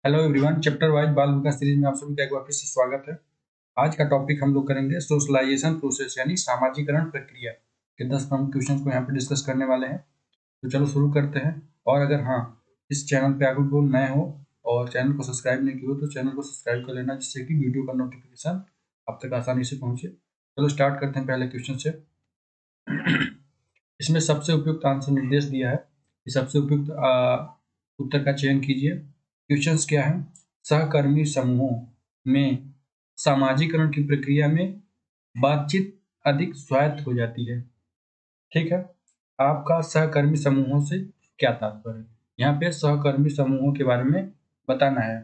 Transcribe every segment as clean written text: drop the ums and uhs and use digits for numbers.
Hello everyone, chapter wise बाल विकास series में आप सभी का एक बार फिर से स्वागत है। आज का टॉपिक हम लोग करेंगे सोशलाइजेशन प्रोसेस यानी सामाजिकरण प्रक्रिया के 10 प्रमुख क्वेश्चंस को यहाँ पे डिस्कस करने वाले हैं। तो चलो शुरू करते हैं। और अगर इस चैनल पे अगर कोई नए हो और चैनल को सब्सक्राइब नहीं किया हो तो चैनल को सब्सक्राइब कर लेना, जिससे कि वीडियो का नोटिफिकेशन आप तक आसानी से पहुँचे। चलो स्टार्ट करते हैं पहले क्वेश्चन से। इसमें सबसे उपयुक्त आंसर निर्देश दिया है, सबसे उपयुक्त उत्तर का चयन कीजिए। क्वेश्चंस क्या है? सहकर्मी समूहों में सामाजिकरण की प्रक्रिया में बातचीत अधिक स्वायत्त हो जाती है। ठीक है, आपका सहकर्मी समूहों से क्या तात्पर्य है? यहाँ पे सहकर्मी समूहों के बारे में बताना है,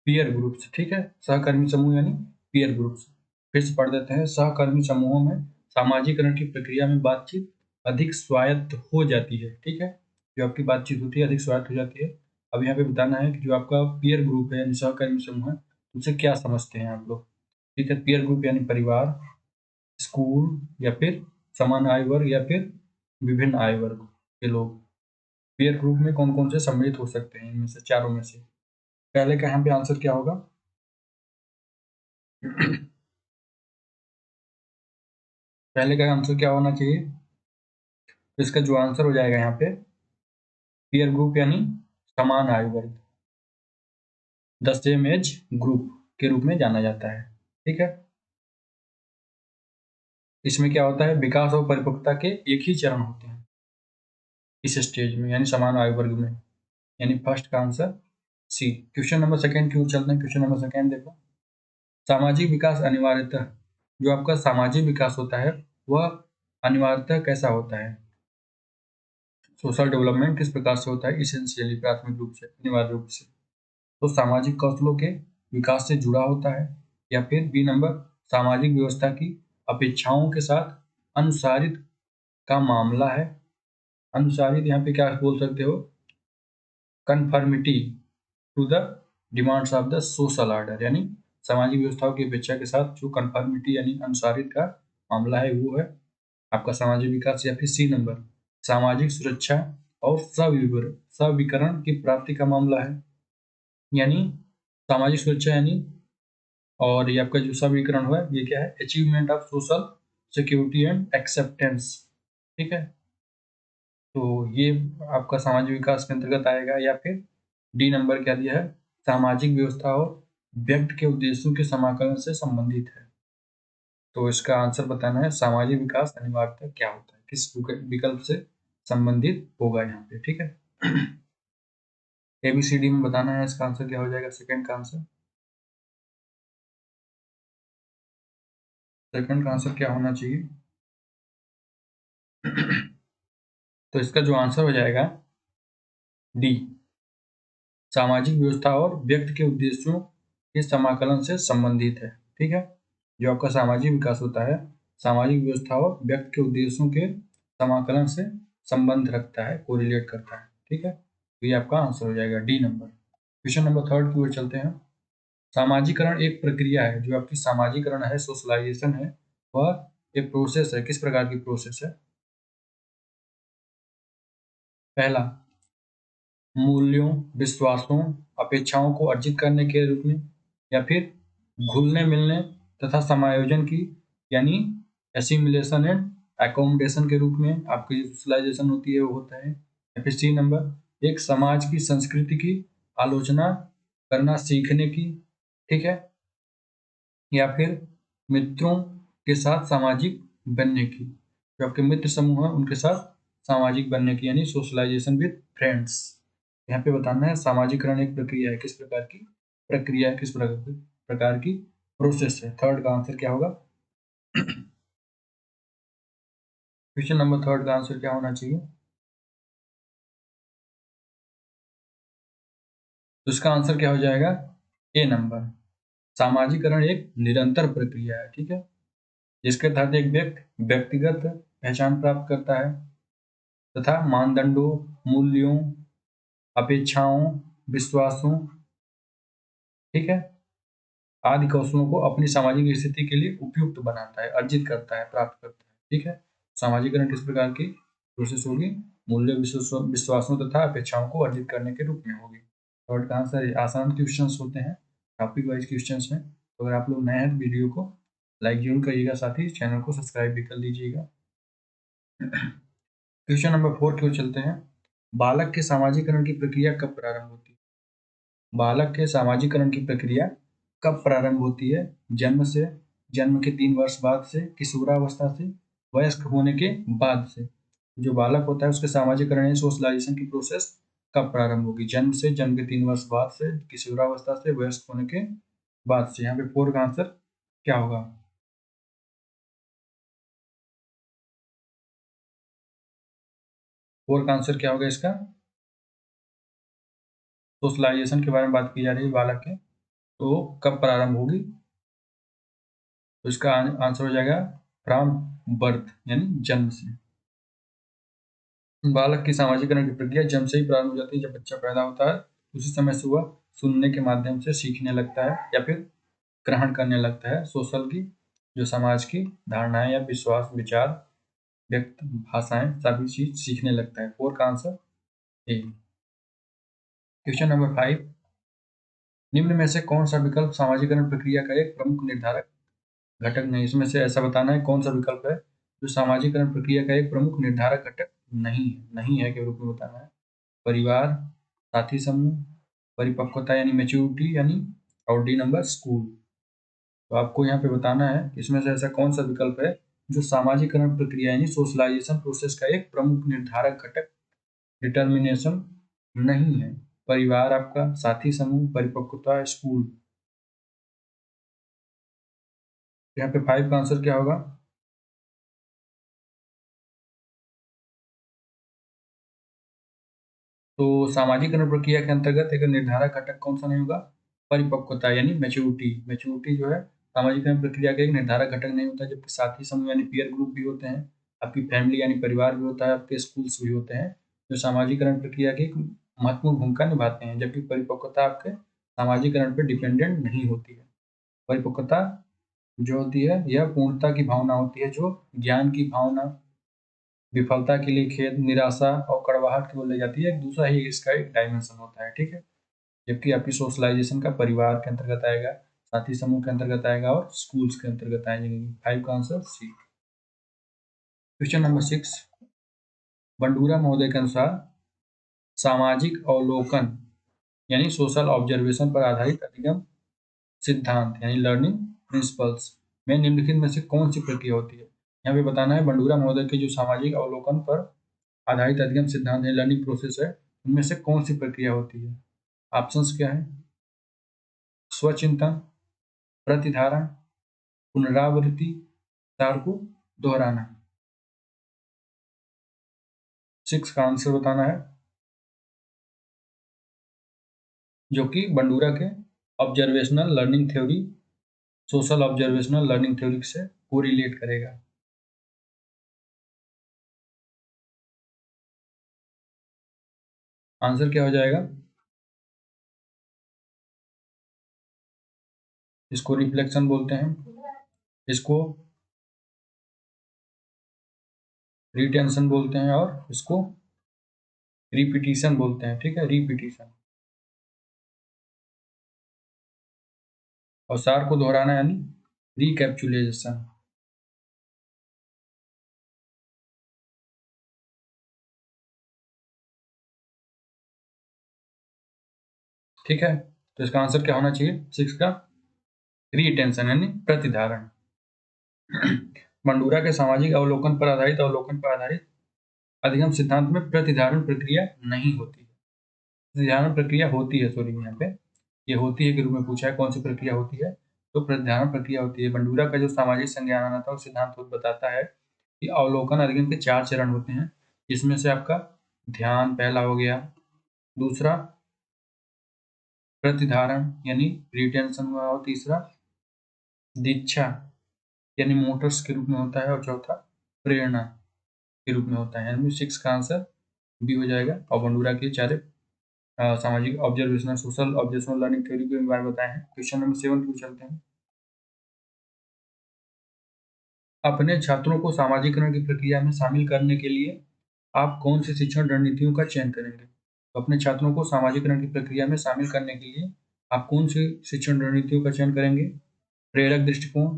पीयर ग्रुप्स। ठीक है, सहकर्मी समूह यानी पीयर ग्रुप्स। फिर से पढ़ देते हैं। सहकर्मी समूहों में सामाजिकरण की प्रक्रिया में बातचीत अधिक स्वायत्त हो जाती है। ठीक है, जो आपकी बातचीत होती है अधिक स्वायत्त हो जाती है। अब यहाँ पे बताना है कि जो आपका पीयर ग्रुप है यानी सहकर्मी समूह है, उसे क्या समझते हैं आप लोग। ठीक है, पीयर ग्रुप यानी परिवार, स्कूल या फिर समान आय वर्ग या फिर विभिन्न आय वर्ग के लोग पीयर ग्रुप में कौन कौन से सम्मिलित हो सकते हैं, इनमें से चारों में से। पहले का यहाँ पे आंसर क्या होगा? पहले का आंसर क्या होना चाहिए? तो इसका जो आंसर हो जाएगा यहाँ पे, पीयर ग्रुप यानी समान आयु वर्ग, द सेम एज ग्रुप के रूप में जाना जाता है। ठीक है, इसमें क्या होता है, विकास और परिपक्वता के एक ही चरण होते हैं इस स्टेज में यानी समान आयु वर्ग में, यानी फर्स्ट का answer C. Question number second की ओर चलते हैं। क्वेश्चन नंबर सेकंड देखो। सामाजिक विकास अनिवार्यतः, जो आपका सामाजिक विकास होता है वह अनिवार्यतः कैसा होता है? सोशल डेवलपमेंट किस प्रकार से होता है? इसेंशियली, प्राथमिक रूप से, अनिवार्य रूप से तो सामाजिक कौशलों के विकास से जुड़ा होता है। या फिर बी नंबर, सामाजिक व्यवस्था की अपेक्षाओं के साथ अनुसारित का मामला है। अनुसारित यहाँ पे क्या बोल सकते हो? Conformity to the demands of the social order, यानी सामाजिक व्यवस्थाओं की अपेक्षा के साथ जो कन्फर्मिटी यानी अनुसारित का मामला है वो है आपका सामाजिक विकास। या फिर सी नंबर, सामाजिक सुरक्षा और सविकरण की प्राप्ति का मामला है, यानी सामाजिक सुरक्षा यानी और ये आपका जो समीकरण हुआ ये क्या है? Achievement of social security and acceptance. ठीक है, तो ये आपका सामाजिक विकास के अंतर्गत आएगा। या फिर डी नंबर क्या दिया है? सामाजिक व्यवस्था और व्यक्ति के उद्देश्यों के समाकलन से संबंधित है। तो इसका आंसर बताना है सामाजिक विकास अनिवार्यतः क्या होता है, किस विकल्प से संबंधित होगा यहाँ पे। ठीक है, एबीसीडी में बताना है इसका आंसर क्या हो जाएगा। सेकंड का आंसर, सेकंड का आंसर क्या होना चाहिए? तो इसका जो आंसर हो जाएगा डी, सामाजिक व्यवस्था और व्यक्ति के उद्देश्यों के समाकलन से संबंधित है। ठीक है, जो आपका सामाजिक विकास होता है सामाजिक व्यवस्था और व्यक्ति के उद्देश्यों के समाकलन से संबंध रखता है, कोरिलेट करता है। ठीक है, तो ये आपका आंसर हो जाएगा D number. Question number third की ओर चलते हैं। सामाजिकरण एक प्रक्रिया है, जो आपकी सामाजिकरण है, सोशलाइजेशन है, वह एक प्रोसेस है। किस प्रकार की प्रोसेस है? पहला, मूल्यों, विश्वासों, अपेक्षाओं को अर्जित करने के रूप में, या फिर घुलने मिलने तथा समायोजन की यानी एसिमिलेशन एंड एकोमोडेशन के रूप में आपकी सोशलाइजेशन होती है, वो होता है। या फिर सी नंबर, एक समाज की संस्कृति की आलोचना करना सीखने की। ठीक है, या फिर मित्रों के साथ सामाजिक बनने की, जो आपके मित्र समूह है उनके साथ सामाजिक बनने की, यानी सोशलाइजेशन विद फ्रेंड्स। यहाँ पे बताना है सामाजिकरण एक प्रक्रिया है, किस प्रकार की प्रक्रिया है, किस प्रकार की प्रोसेस है। थर्ड का आंसर क्या होगा? क्वेश्चन नंबर थर्ड का आंसर क्या होना चाहिए? तो इसका आंसर क्या हो जाएगा? ए नंबर, सामाजिकरण एक निरंतर प्रक्रिया है। ठीक है, जिसके तहत एक व्यक्ति व्यक्तिगत पहचान प्राप्त करता है तथा मानदंडों, मूल्यों, अपेक्षाओं, विश्वासों, ठीक है, आदि कौशलों को अपनी सामाजिक स्थिति के लिए उपयुक्त बनाता है, अर्जित करता है, प्राप्त करता है। ठीक है, सामाजिकरण किस प्रकार की प्रोसेस होगी? मूल्य विश्वासों तथा अपेक्षाओं को अर्जित करने के रूप में होगी। थर्ड का आंसर आसान क्वेश्चंस होते हैं, टॉपिक वाइज क्वेश्चंस में। तो अगर आप लोग नए हैं वीडियो को लाइक जरूर करिएगा, साथ ही चैनल को सब्सक्राइब भी कर लीजिएगा। क्वेश्चन नंबर 4 की ओर चलते हैं। बालक के सामाजिकरण की प्रक्रिया कब प्रारंभ होती है? बालक के सामाजिकरण की प्रक्रिया कब प्रारंभ होती है? जन्म से, जन्म के 3 वर्ष बाद से, किशोरावस्था से, वयस्क होने के बाद से। जो बालक होता है उसके सामाजिकरण यानी सोशलाइजेशन की प्रोसेस कब प्रारंभ होगी? जन्म से, जन्म के 3 वर्ष बाद से, किशोरावस्था से, वयस्क होने के बाद से। यहाँ पे 4 का आंसर क्या होगा? 4 का आंसर क्या होगा इसका? सोशलाइजेशन के बारे में बात की जा रही है बालक के, तो कब प्रारंभ होगी? तो इसका आंसर हो जाएगा फ्रॉम बर्थ यानी जन्म से। बालक की सामाजिकरण की प्रक्रिया जन्म से ही प्रारंभ हो जाती है। जब बच्चा पैदा होता है उसी समय से वह सुनने के माध्यम से सीखने लगता है या फिर ग्रहण करने लगता है सोशल की, जो समाज की धारणाएं या विश्वास, विचार, व्यक्त, भाषाएं, सभी चीज सीखने लगता है। 4 का आंसर ए। क्वेश्चन नंबर 5, निम्न में से कौन सा विकल्प सामाजिकरण प्रक्रिया का एक प्रमुख निर्धारक घटक नहीं? इसमें से ऐसा बताना है कौन सा विकल्प है जो सामाजिकरण प्रक्रिया का एक प्रमुख निर्धारक घटक नहीं है के रूप में बताना है। परिवार, साथी समूह, परिपक्वता यानी मेच्योरिटी यानी, और डी नंबर स्कूल। तो आपको यहाँ पे बताना है इसमें से ऐसा कौन सा विकल्प है जो सामाजिकरण प्रक्रिया यानी सोशलाइजेशन प्रोसेस का एक प्रमुख निर्धारक घटक डिटर्मिनेशन नहीं है। परिवार आपका, साथी समूह, परिपक्वता, स्कूल। यहाँ पे 5 का आंसर क्या होगा? तो सामाजिकरण प्रक्रिया के अंतर्गत एक निर्धारक घटक कौन सा नहीं होगा? परिपक्वता यानी मेच्योरिटी। मेच्योरिटी जो है सामाजिकरण प्रक्रिया का एक निर्धारक घटक नहीं होता, जबकि साथी समूह यानी पीयर ग्रुप भी होते हैं, आपकी फैमिली यानी परिवार भी होता है, आपके स्कूल्स भी होते हैं, जो सामाजिकरण प्रक्रिया की एक महत्वपूर्ण भूमिका निभाते हैं। जबकि परिपक्वता आपके सामाजिकरण पर डिपेंडेंट नहीं होती है। परिपक्वता जो होती है यह पूर्णता की भावना होती है, जो ज्ञान की भावना, विफलता के लिए खेद, निराशा और कड़वाहट की ओर ले जाती है। एक दूसरा ही इसका एक डायमेंशन होता है, ठीक है। जबकि आपकी सोशलाइजेशन का परिवार के अंतर्गत आएगा, साथी समूह के अंतर्गत आएगा और स्कूल्स के अंतर्गत आएंगे। 5 का answer C. Question number 6, Bandura महोदय के अनुसार सामाजिक अवलोकन यानी सोशल ऑब्जर्वेशन पर आधारित अधिगम सिद्धांत यानी लर्निंग प्रिंसिपल्स में निम्नलिखित में से कौन सी प्रक्रिया होती है? यहाँ पे बताना है बंडूरा महोदय के जो सामाजिक अवलोकन पर आधारित अधिगम सिद्धांत है, लर्निंग प्रोसेस है, उनमें से कौन सी प्रक्रिया होती है? ऑप्शंस क्या है? स्वचिंतन, प्रतिधारण, पुनरावृत्ति, सार को दोहराना। 6 का आंसर बताना है, जो कि बंडूरा के observational learning theory, social observational learning theory से कोरिलेट करेगा। आंसर क्या हो जाएगा? इसको रिफ्लेक्शन बोलते हैं, इसको रिटेंशन बोलते हैं और इसको रिपीटिशन बोलते हैं, ठीक है, रिपीटिशन। और सार को दोहराना यानी रिकैप्चुलेशन। ठीक है, तो इसका आंसर क्या होना चाहिए 6 का? रिटेंशन यानी प्रतिधारण। मंडूरा के सामाजिक अवलोकन पर आधारित अधिगम सिद्धांत में प्रतिधारण प्रक्रिया नहीं होती है। प्रतिधारण प्रक्रिया होती है, सॉरी यहाँ पे ये होती है के रूप में पूछा है, कौन सी प्रक्रिया होती है? तो प्रतिधारण प्रक्रिया होती है। बंडूरा का जो सामाजिक संज्ञानात्मक सिद्धांत बताता है कि अवलोकन अधिगम के 4 चरण होते हैं, जिसमें से आपका ध्यान पहला हो गया, दूसरा प्रतिधारण यानी रिटेंशन हुआ, और तीसरा दीक्षा यानी मोटर्स के रूप में होता है, और चौथा प्रेरणा के रूप में होता है। यानी 6 का आंसर बी हो जाएगा। और बंडूरा के चारे सामाजिक observational social observational learning theory के बारे में बताए हैं। क्वेश्चन नंबर 7 को चलते हैं। अपने छात्रों को सामाजिकरण की प्रक्रिया में शामिल करने के लिए आप कौन सी शिक्षण रणनीतियों का चयन करेंगे? तो अपने छात्रों को सामाजिकरण की प्रक्रिया में शामिल करने के लिए आप कौन सी शिक्षण रणनीतियों का चयन करेंगे? प्रेरक दृष्टिकोण,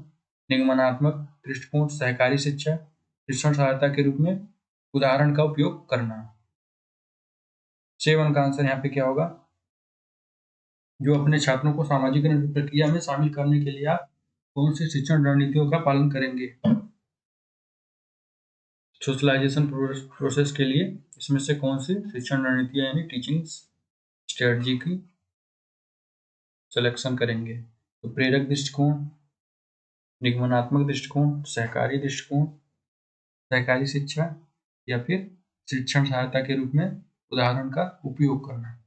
निगमनात्मक दृष्टिकोण, सहकारी शिक्षा, शिक्षण सहायता के रूप में उदाहरण का उपयोग करना। 7 का आंसर यहाँ पे क्या होगा? जो अपने छात्रों को सामाजिकरण की प्रक्रिया में शामिल करने के लिए आप कौन सी शिक्षण रणनीतियों का पालन करेंगे? सोशलाइजेशन प्रोसेस के लिए इसमें से कौन सी शिक्षण रणनीतियां यानी टीचिंग स्ट्रेटजी की सिलेक्शन करेंगे? तो प्रेरक दृष्टिकोण, निगमनात्मक दृष्टिकोण, सहकारी दृष्टिकोण, सहकारी शिक्षा या फिर शिक्षण सहायता के रूप में उदाहरण का उपयोग करना।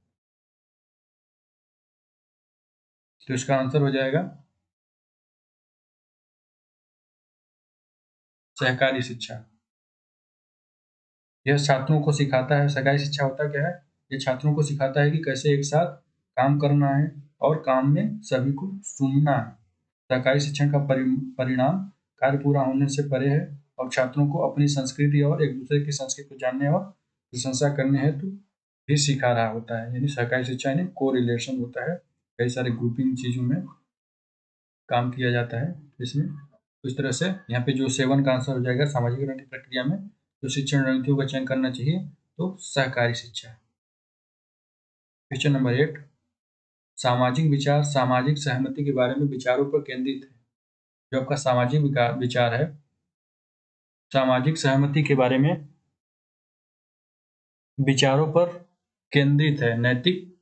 तो इसका आंसर हो जाएगा सहकारी शिक्षा। यह छात्रों को सिखाता है, सहकारी शिक्षा होता क्या है? ये छात्रों को सिखाता है कि कैसे एक साथ काम करना है और काम में सभी को सुनना है। सहकारी शिक्षण का परिणाम कार्य पूरा होने से परे है और छात्रों को अपनी संस्कृति और एक दूसरे की संस्कृति को जानने और प्रशंसा करने हेतु भी सिखा रहा होता है। यानी सहकारी शिक्षा यानी को रिलेशन होता है, कई सारे ग्रुपिंग चीजों में काम किया जाता है इसमें। तो इस तरह से यहाँ पे जो 7 का आंसर हो जाएगा सामाजिकरण की प्रक्रिया में जो शिक्षण रणनीतियों का चयन करना चाहिए तो सहकारी शिक्षा। क्वेश्चन नंबर 8, सामाजिक विचार सामाजिक सहमति के बारे में विचारों पर केंद्रित है। जो आपका सामाजिक विचार है सामाजिक सहमति के बारे में विचारों पर केंद्रित है, नैतिक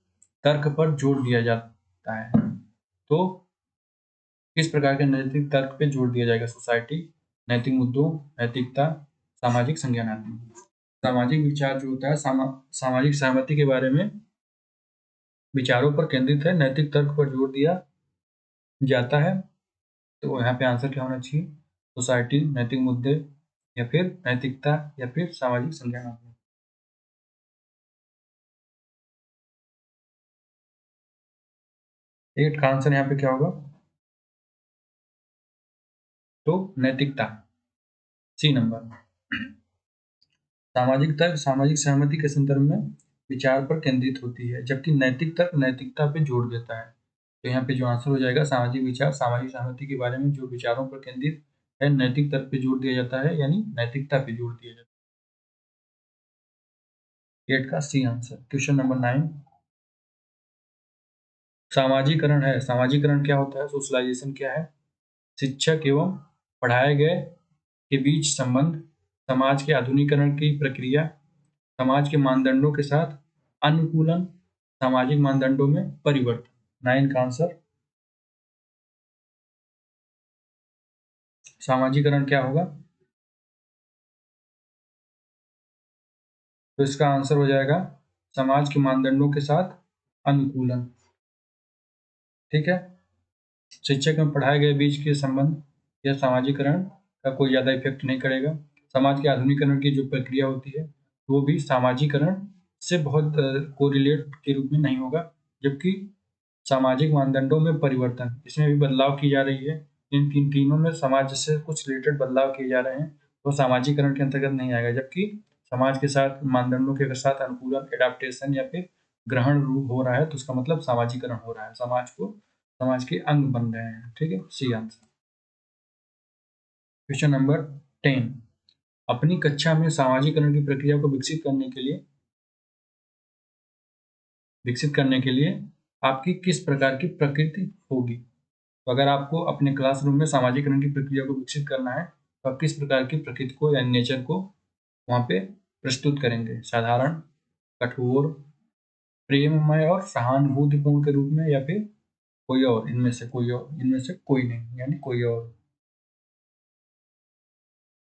तर्क पर जोर दिया जाता है। तो किस प्रकार के नैतिक तर्क पे जोर दिया जाएगा? सोसाइटी, नैतिक मुद्दों, नैतिकता, सामाजिक संज्ञानात्मक। सामाजिक विचार जो होता है सामाजिक सहमति के बारे में विचारों पर केंद्रित है, नैतिक तर्क पर जोर दिया जाता है। तो यहाँ पे आंसर क्या होना चाहिए? सोसाइटी, नैतिक मुद्दे या फिर नैतिकता या फिर सामाजिक संज्ञानात्मक। 8 का आंसर यहाँ पे क्या होगा? तो नैतिकता, सी नंबर। सामाजिक तर्क सामाजिक सहमति के संदर्भ में विचार पर केंद्रित होती है, जबकि नैतिक तर्क नैतिकता पे जोर देता है। तो यहाँ पे जो आंसर हो जाएगा सामाजिक विचार सामाजिक सहमति के बारे में जो विचारों पर केंद्रित है, नैतिक तर्क पे जोर दिया जाता है, यानी नैतिकता पे जोर दिया जाता है। 8 का सी आंसर। क्वेश्चन नंबर 9, सामाजिकरण है। सामाजिकरण क्या होता है? सोशलाइजेशन क्या है? शिक्षक एवं पढ़ाए गए के बीच संबंध, समाज के आधुनिकीकरण की प्रक्रिया, समाज के मानदंडों के साथ अनुकूलन, सामाजिक मानदंडों में परिवर्तन। 9 का आंसर सामाजिकरण क्या होगा? तो इसका आंसर हो जाएगा समाज के मानदंडों के साथ अनुकूलन। ठीक है, शिक्षक में पढ़ाए गए बीच के संबंध या सामाजिकरण का कोई ज्यादा इफेक्ट नहीं करेगा। समाज के आधुनिकीकरण की जो प्रक्रिया होती है वो भी सामाजिकरण से बहुत कोरिलेट के रूप में नहीं होगा, जबकि सामाजिक मानदंडों में परिवर्तन इसमें भी बदलाव की जा रही है। इन तीनों में समाज से कुछ रिलेटेड बदलाव किए जा रहे हैं, वो सामाजिकरण के अंतर्गत नहीं आएगा। जबकि समाज के साथ मानदंडों के साथ अनुकूलन, एडाप्टेशन या फिर ग्रहण रूप हो रहा है तो उसका मतलब सामाजिकरण हो रहा है, समाज के अंग बन रहे हैं। ठीक है, सी आंसर। क्वेश्चन नंबर 10, अपनी कक्षा में सामाजिकरण की प्रक्रिया को विकसित करने के लिए आपकी किस प्रकार की प्रकृति होगी? तो अगर आपको अपने क्लासरूम में सामाजिकरण की प्रक्रिया को विकसित करना है तो आप किस प्रकार की प्रकृति को या नेचर को वहां पे प्रस्तुत करेंगे? साधारण, कठोर, प्रेममय और सहानुभूतिपूर्ण के रूप में, या फिर कोई और इनमें से कोई नहीं, यानी कोई और।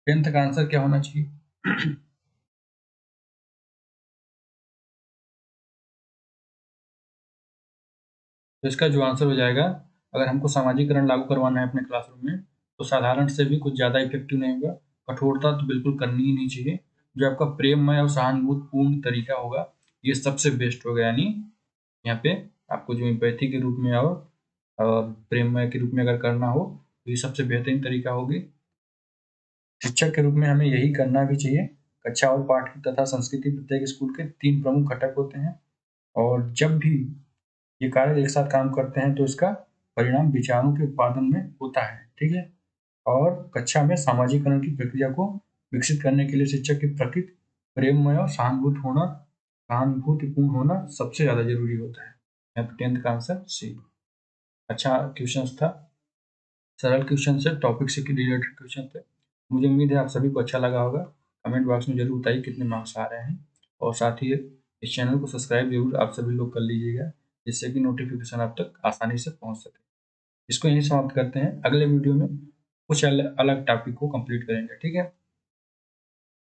10th का आंसर क्या होना चाहिए? तो इसका जो आंसर हो जाएगा, अगर हमको सामाजिकरण लागू करवाना है अपने क्लासरूम में तो साधारण से भी कुछ ज़्यादा इफेक्टिव नहीं होगा, कठोरता तो बिल्कुल करनी ही नहीं चाहिए। जो आपका प्रेममय और सहानुभूतिपूर्ण तरीका होगा ये सबसे बेस्ट होगा। यानी यहाँ पे आपको जो एम्पैथी के रूप में और प्रेममय के रूप में अगर करना हो तो ये सबसे बेहतरीन तरीका होगी। शिक्षक के रूप में हमें यही करना भी चाहिए कक्षा और पाठ तथा संस्कृति प्रत्येक स्कूल के 3 प्रमुख घटक होते हैं, और जब भी ये कार्य एक साथ काम करते हैं तो इसका परिणाम विचारों के उत्पादन में होता है। ठीक है, और कक्षा में सामाजिकरण की प्रक्रिया को विकसित करने के लिए शिक्षक की प्रकृति प्रेममय और सहानुभूतिपूर्ण होना सबसे ज़्यादा जरूरी होता है। यहाँ पर 10th का आंसर सी। अच्छा क्वेश्चन था, सरल क्वेश्चन से, टॉपिक से रिलेटेड क्वेश्चन थे। मुझे उम्मीद है आप सभी को अच्छा लगा होगा। कमेंट बॉक्स में जरूर बताइए कितने मार्क्स आ रहे हैं, और साथ ही इस चैनल को सब्सक्राइब जरूर आप सभी लोग कर लीजिएगा, जिससे कि नोटिफिकेशन आप तक आसानी से पहुंच सके। इसको यहीं समाप्त करते हैं, अगले वीडियो में कुछ अलग टॉपिक को कंप्लीट करेंगे। ठीक है।